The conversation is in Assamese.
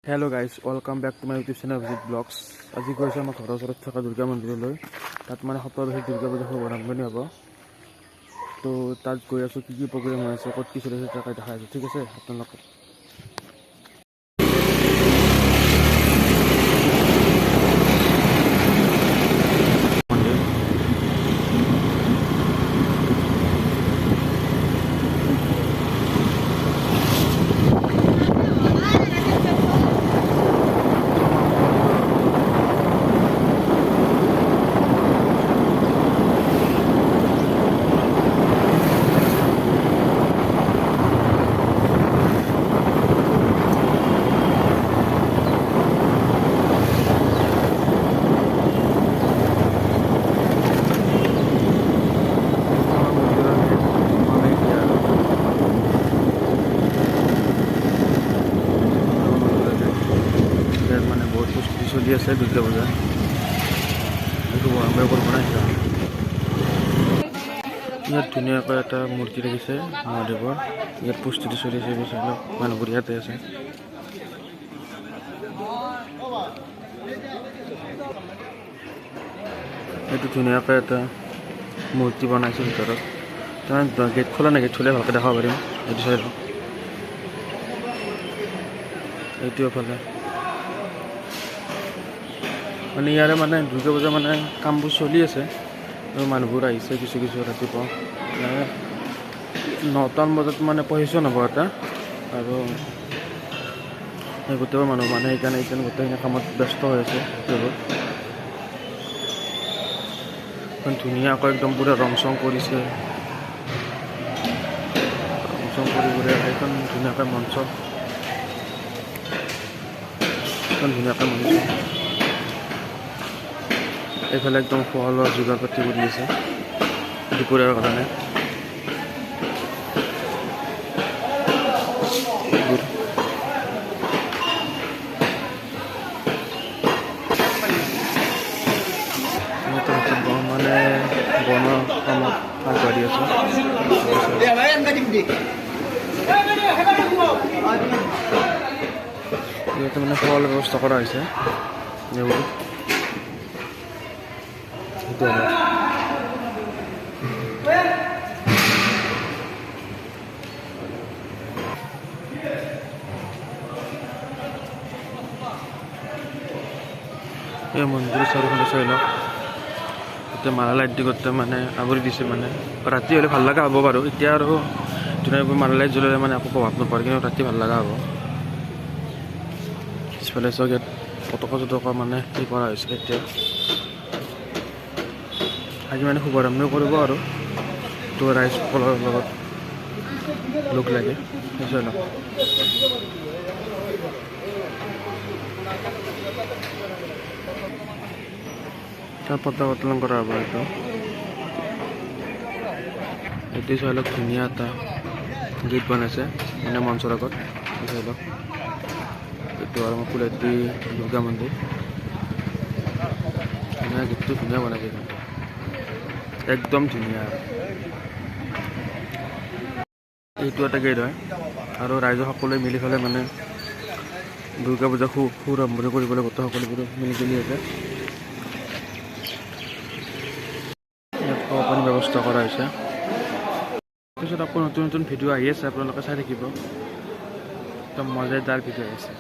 Hello guys, welcome back to my YouTube channel Visit Vlogs. আজি গৈছো আমাৰ ঘৰৰ ওচৰত থকা দুৰ্গা মন্দিৰলৈ। তাত মানে সপ্তাহবিধ দুৰ্গা পূজা শুভ আৰম্ভণি হ'ব। তো তাত গৈ আছো, কি প্ৰগ্ৰাম হৈ আছে, ক'ত কি চলি আছে তাকে দেখাই আছো। ঠিক আছে আপোনালোকক। মানে বহুত প্ৰস্তুতি চলি আছে দুৰ্গা পূজা। এইটো আৰম্ভ কৰিব নাই। ইয়াত ধুনীয়াকৈ এটা মূৰ্তি ৰাখিছে মহাদেৱৰ। ইয়াত প্ৰস্তুতি চলি আছে, বেছিভাগ মানুহবোৰ ইয়াতে আছে। এইটো ধুনীয়াকৈ এটা মূৰ্তি বনাইছে ভিতৰত। তাৰমানে গেট খোলা নাই, গেট খুলে ভালকৈ দেখাব পাৰিম। এইটো চাই লওক, এইটো এফালে মানে ইয়াৰে মানে দুৰ্গা পূজা মানে কামবোৰ চলি আছে আৰু মানুহবোৰ আহিছে কিছু ৰাতিপুৱা 9টামান বজাত মানে পজিশ্যন হ'ব এটা। আৰু গোটেই মানুহ মানে সেইকাৰণে গোটেইখিনি কামত ব্যস্ত হৈ আছে। ধুনীয়াকৈ একদম পুৰা ৰং চং কৰিছে, ৰং চং কৰি এইখন ধুনীয়াকৈ মঞ্চ, ধুনীয়াকৈ মঞ্চ। এইফালে একদম খোৱা লোৱাৰ যোগাৰ পাতি কৰি আছে দুপৰীয়াৰ কাৰণে। মানে বনোৱা কামত আগবাঢ়ি আছে। ইয়াতে মানে খোৱা লোৱাৰ ব্যৱস্থা কৰা হৈছে। এইবোৰ এই মন্দিৰৰ চাৰিওফালে চাই লওক, গোটেই মালা লাইট দি গোটেই মানে আৱৰি দিছে। মানে ৰাতি হ'লে ভাল লগা হ'ব বাৰু। এতিয়া আৰু ধুনীয়াকৈ মালা লাইট জ্বলালে মানে একো প্ৰভাৱ নপৰে, কিন্তু ৰাতি ভাল লগা হ'ব। পিছফালে চাওক, ইয়াত পতকা মানে কি কৰা হৈছে। এতিয়া আজি মানে শুভাৰম্ভ কৰিব আৰু তো ৰাইজসকলৰ লগত লগ লাগে। নিশ্চয় ন তাত পতাকা উত্তোলন কৰা হ'ব। এইটো চাই লওক, ধুনীয়া এটা গেট বনাইছে মানে মঞ্চৰ আগত। চাই লওক, এইটো আৰু আমাৰ ফুলেদি দুৰ্গা মন্দিৰ। ধুনীয়া গেটটো ধুনীয়া বনাইছে, একদম ধুনীয়া। এইটো এটা গেট হয় আৰু ৰাইজ সকলোৱে মিলি পেলাই মানে দুৰ্গা পূজা সুৰম্ভণি কৰিবলৈ গোটেই সকলোবোৰ মিলি আছে। ইয়াত খোৱা পানীৰ ব্যৱস্থা কৰা হৈছে। তাৰপিছত আকৌ নতুন ভিডিঅ' আহি আছে, আপোনালোকে চাই থাকিব। একদম মজাদাৰ ভিডিঅ' আহিছে।